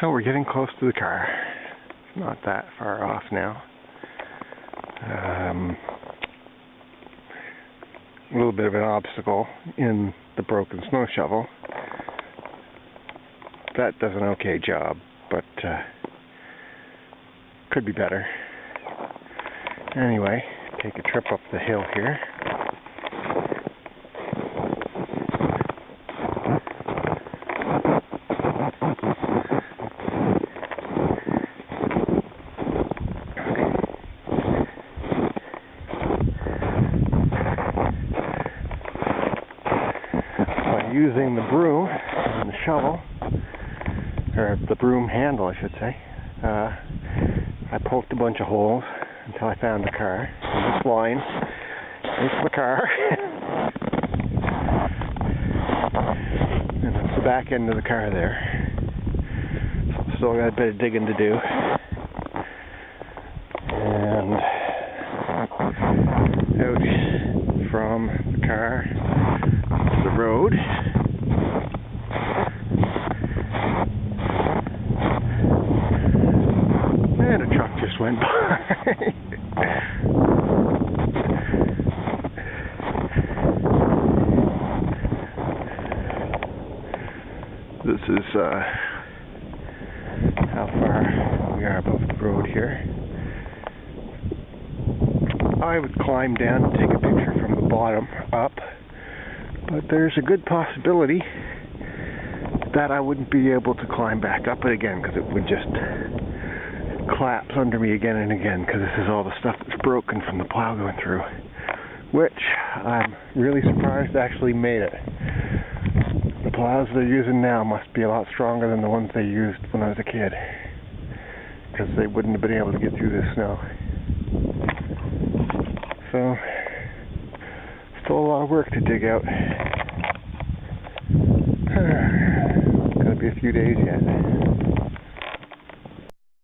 Oh, we're getting close to the car. It's not that far off now. A little bit of an obstacle in the broken snow shovel. That does an okay job, but could be better. Anyway, take a trip up the hill here. Using the broom and the shovel, or the broom handle I should say, I poked a bunch of holes until I found the car. And this line is the car. And that's the back end of the car there. Still got a bit of digging to do. And out from the car to the road. And a truck just went by. This is how far we are above the road here. I would climb down and take a picture from the bottom up, but there's a good possibility that I wouldn't be able to climb back up it again, because it would just collapse under me again and again, because this is all the stuff that's broken from the plow going through, which I'm really surprised actually made it. The plows they're using now must be a lot stronger than the ones they used when I was a kid, because they wouldn't have been able to get through this snow. So, still a lot of work to dig out. Gonna be a few days yet.